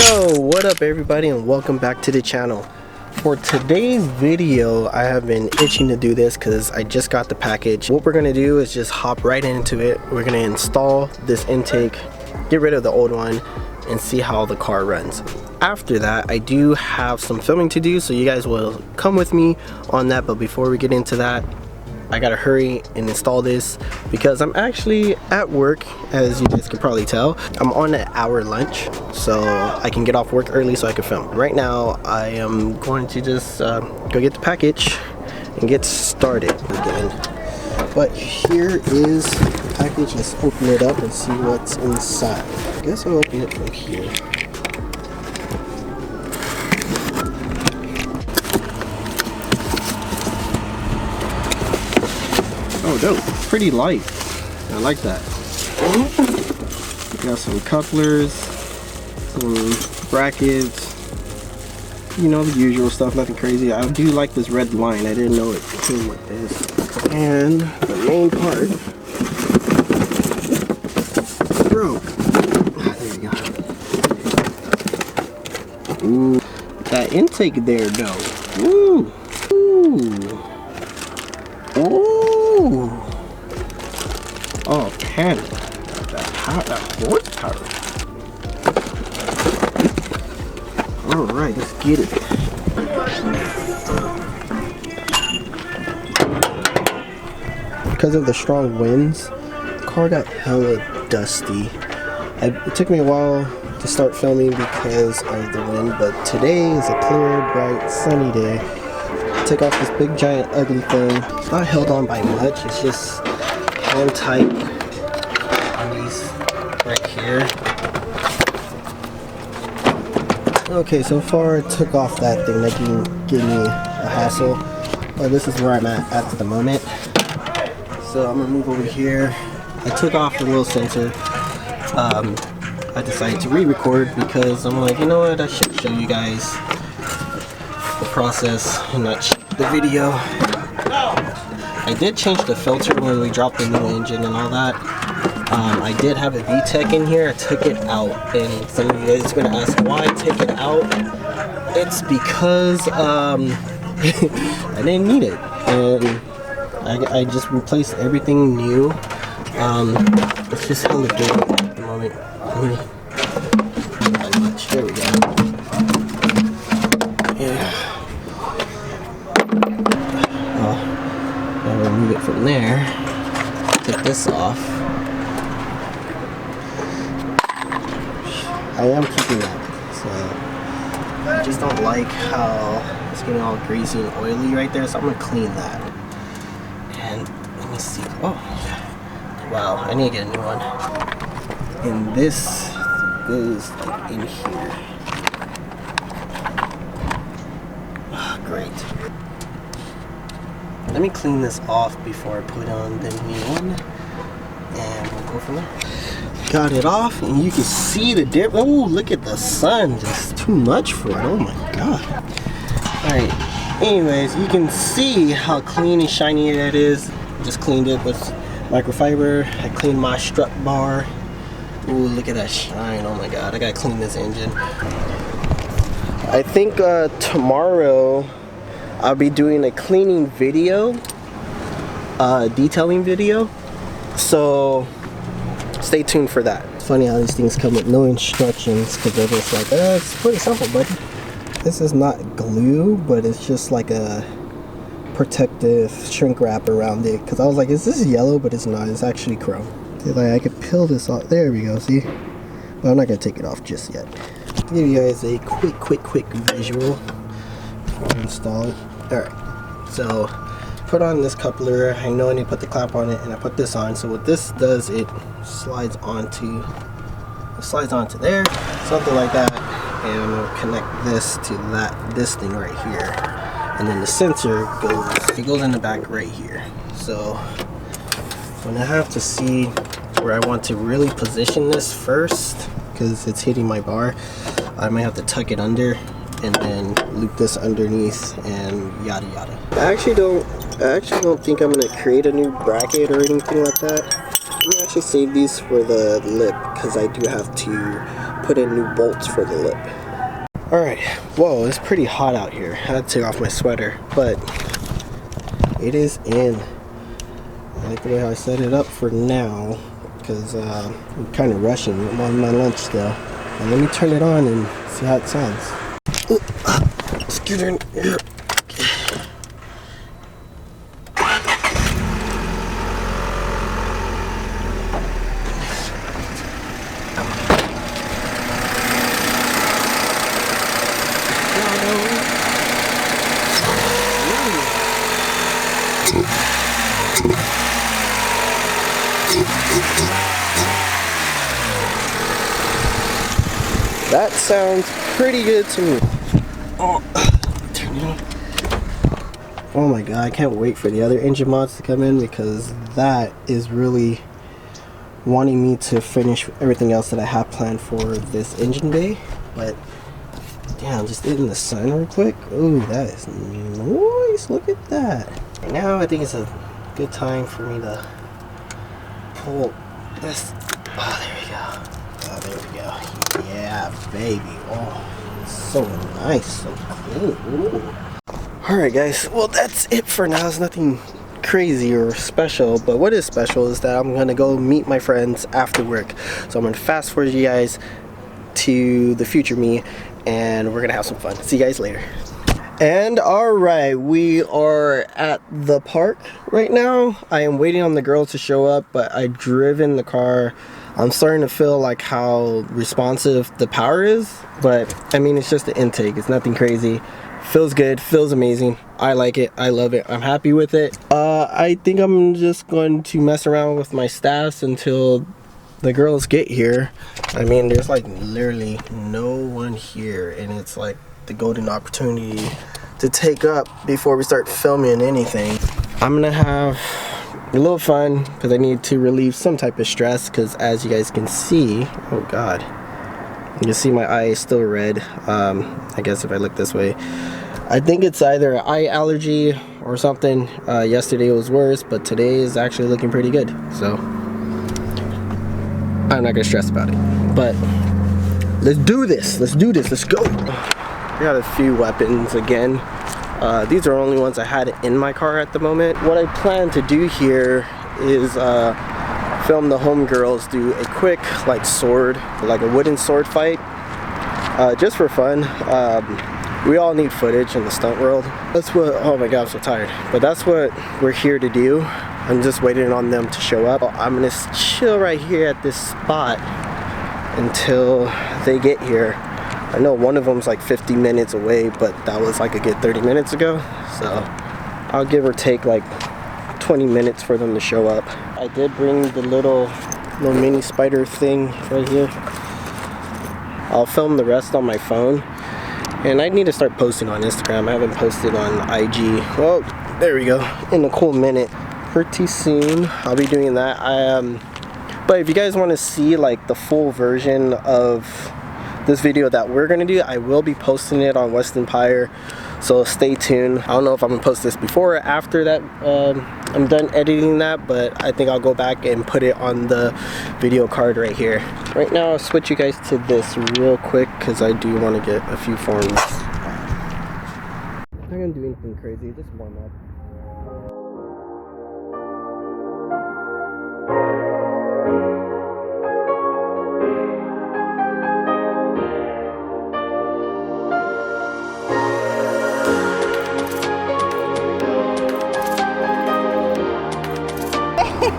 Yo, what up everybody, and welcome back to the channel. For today's video, I have been itching to do this because I just got the package. What we're gonna do is just hop right into it. We're gonna install this intake, get rid of the old one, and see how the car runs. After that, I do have some filming to do, so you guys will come with me on that. But before we get into that, I gotta hurry and install this because I'm actually at work, as you guys can probably tell. I'm on an hour lunch, so I can get off work early so I can film. Right now, I am going to just go get the package and get started again. But here is the package. Let's open it up and see what's inside. I guess I'll open it from here. Oh, dope. Pretty light. I like that. Got some couplers, some brackets, you know, the usual stuff, nothing crazy. I do like this red line. I didn't know it came with this. And the main part broke. There you go. Ooh, that intake there though. Ooh. Ooh. Ooh. Oh, Panda. That horsepower. Alright, let's get it. Because of the strong winds, the car got hella dusty. It took me a while to start filming because of the wind, but today is a clear, bright, sunny day. Took off this big giant ugly thing. It's not held on by much, it's just hand tight on these right here. Okay, so far I took off that thing that didn't give me a hassle, but this is where I'm at the moment. So I'm gonna move over here. I took off the little sensor. I decided to re-record because I'm like, you know what, I should show you guys the process and not the video. I did change the filter when we dropped the new engine and all that. I did have a VTEC in here. I took it out, and some of you guys are gonna ask why I take it out. It's because I didn't need it, and I just replaced everything new. It's just hella dirty at the moment. Not much. There we go. Yeah. I'll remove it from there. Take this off. I am keeping that, so I just don't like how it's getting all greasy and oily right there, so I'm gonna clean that. And let me see. Oh, wow! I need to get a new one. And this goes like in here. Oh, great. Let me clean this off before I put on the new one, and we'll go from there. Got it off, and you can see the dip. Oh, look at the sun, just too much for it. Oh my god. Alright, anyways, you can see how clean and shiny that is. Just cleaned it with microfiber. I cleaned my strut bar. Ooh, look at that shine. Oh my god, I gotta clean this engine. I think tomorrow I'll be doing a cleaning video, detailing video, so stay tuned for that. It's funny how these things come with no instructions because they're just like, it's pretty simple, buddy. This is not glue, but it's just like a protective shrink wrap around it. Because I was like, is this yellow? But it's not. It's actually chrome. See, like I could peel this off. There we go. See? But I'm not gonna take it off just yet. I'll give you guys a quick visual before I install it. Alright, so put on this coupler. I know I need to put the clamp on it, and I put this on. So what this does, it slides onto there, something like that, and I'm gonna connect this to this thing right here, and then the sensor goes in the back right here. So I'm gonna have to see where I want to really position this first because it's hitting my bar. I might have to tuck it under and then loop this underneath and yada yada. I actually don't think I'm gonna create a new bracket or anything like that. I'm gonna actually save these for the lip because I do have to put in new bolts for the lip. Alright, whoa, it's pretty hot out here. I had to take off my sweater, but it is in. I like the way I set it up for now, because I'm kind of rushing. I'm on my lunch still. And let me turn it on and see how it sounds. Ooh, let's get in here. That sounds pretty good to me. Oh, turn it on. Oh my god, I can't wait for the other engine mods to come in, because that is really wanting me to finish everything else that I have planned for this engine bay. But damn, just in the sun real quick. Ooh, that is nice. Look at that. Right now I think it's a good time for me to pull this. Oh, there we go. Oh, there we go. Yeah, baby. Oh, so nice, so clean. Ooh. Alright guys, well that's it for now. It's nothing crazy or special, but what is special is that I'm gonna go meet my friends after work. So I'm gonna fast forward you guys to the future me, and we're gonna have some fun. See you guys later. And alright, we are at the park right now. I am waiting on the girls to show up, but I driven the car. I'm starting to feel like how responsive the power is, but I mean, it's just the intake. It's nothing crazy. Feels good, feels amazing. I like it, I love it, I'm happy with it. I think I'm just going to mess around with my staffs until the girls get here. I mean, there's like literally no one here, and it's like the golden opportunity to take up before we start filming anything. I'm gonna have a little fun because I need to relieve some type of stress, because as you guys can see, oh god, you can see my eye is still red. I guess if I look this way, I think it's either eye allergy or something. Yesterday was worse, but today is actually looking pretty good, so I'm not gonna stress about it. But let's do this, let's go. I got a few weapons again. These are only ones I had in my car at the moment. What I plan to do here is film the homegirls do a quick like a wooden sword fight, just for fun. We all need footage in the stunt world. That's what, oh my god, I'm so tired. But that's what we're here to do. I'm just waiting on them to show up. I'm gonna chill right here at this spot until they get here. I know one of them's like 50 minutes away, but that was like a good 30 minutes ago. So I'll give or take like 20 minutes for them to show up. I did bring the little mini spider thing right here. I'll film the rest on my phone. And I need to start posting on Instagram. I haven't posted on IG. Well, there we go. In a cool minute. Pretty soon I'll be doing that. But if you guys want to see like the full version of this video that we're gonna do, I will be posting it on West Empire, so stay tuned. I don't know if I'm gonna post this before or after that I'm done editing that, but I think I'll go back and put it on the video card right here. Right now I'll switch you guys to this real quick because I do want to get a few forms. I'm not gonna do anything crazy, just warm up.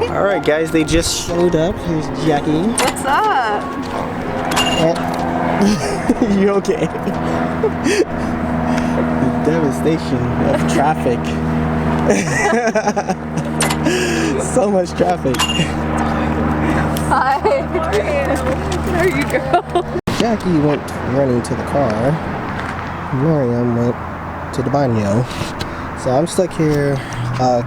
Alright guys, they just showed up. Here's Jackie. What's up? You okay? The devastation of traffic. So much traffic. Hi. There you go. Jackie went running to the car. Miriam went to the baño. So I'm stuck here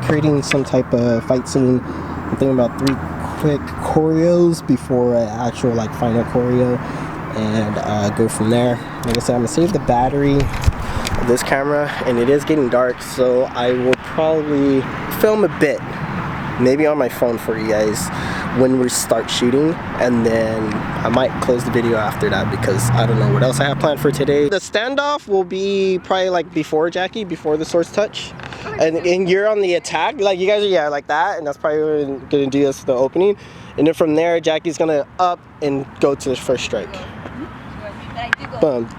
creating some type of fight scene. I'm thinking about 3 quick choreos before an actual like final choreo, and go from there. Like I said, I'm gonna save the battery of this camera, and it is getting dark, so I will probably film a bit, maybe on my phone for you guys, when we start shooting, and then I might close the video after that because I don't know what else I have planned for today. The standoff will be probably like before Jackie, before the swords touch. And you're on the attack, like you guys are, yeah, like that, and that's probably gonna do us the opening. And then from there, Jackie's gonna up and go to the first strike. Boom.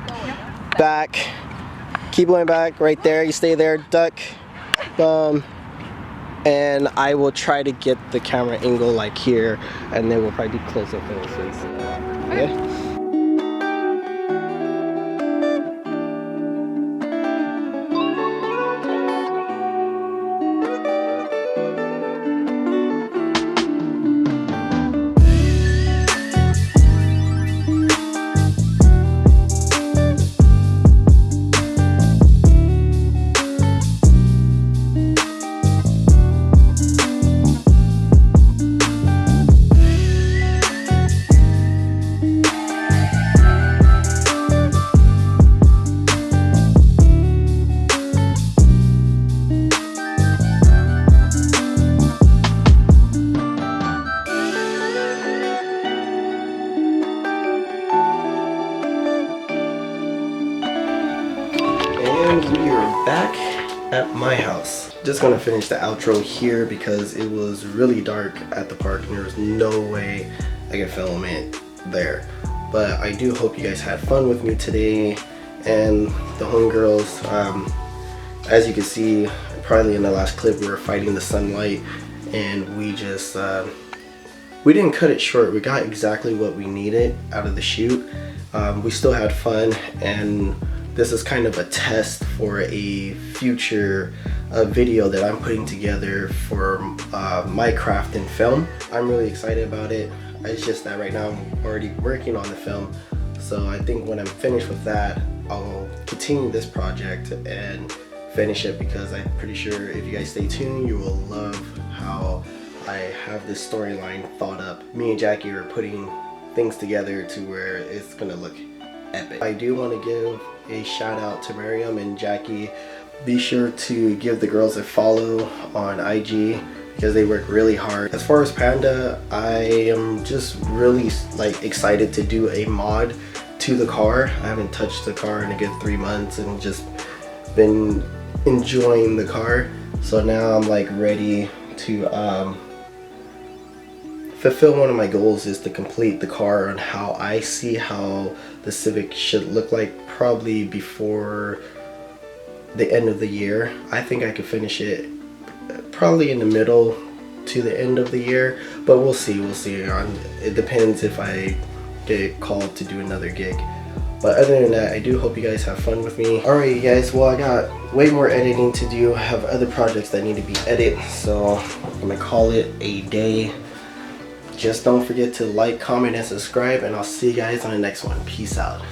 Back. Keep going back, right there, you stay there, duck. Boom. And I will try to get the camera angle like here, and then we'll probably do close-up finishes. Okay? And we are back at my house. Just gonna finish the outro here because it was really dark at the park and there was no way I could film it there. But I do hope you guys had fun with me today and the homegirls. As you can see, probably in the last clip, we were fighting the sunlight and we just we didn't cut it short. We got exactly what we needed out of the shoot. We still had fun, and this is kind of a test for a future video that I'm putting together for my craft in film. I'm really excited about it. It's just that right now I'm already working on the film. So I think when I'm finished with that, I'll continue this project and finish it, because I'm pretty sure if you guys stay tuned, you will love how I have this storyline thought up. Me and Jackie are putting things together to where it's gonna look epic. I do want to give a shout out to Miriam and Jackie. Be sure to give the girls a follow on IG because they work really hard. As far as Panda, I am just really like excited to do a mod to the car. I haven't touched the car in a good 3 months and just been enjoying the car. So now I'm like ready to fulfill one of my goals, is to complete the car on how I see how the Civic should look like, probably before the end of the year. I think I could finish it probably in the middle to the end of the year, but we'll see. It depends if I get called to do another gig. But other than that, I do hope you guys have fun with me. Alright you guys, well I got way more editing to do. I have other projects that need to be edited, so I'm gonna call it a day. Just don't forget to like, comment, and subscribe, and I'll see you guys on the next one. Peace out.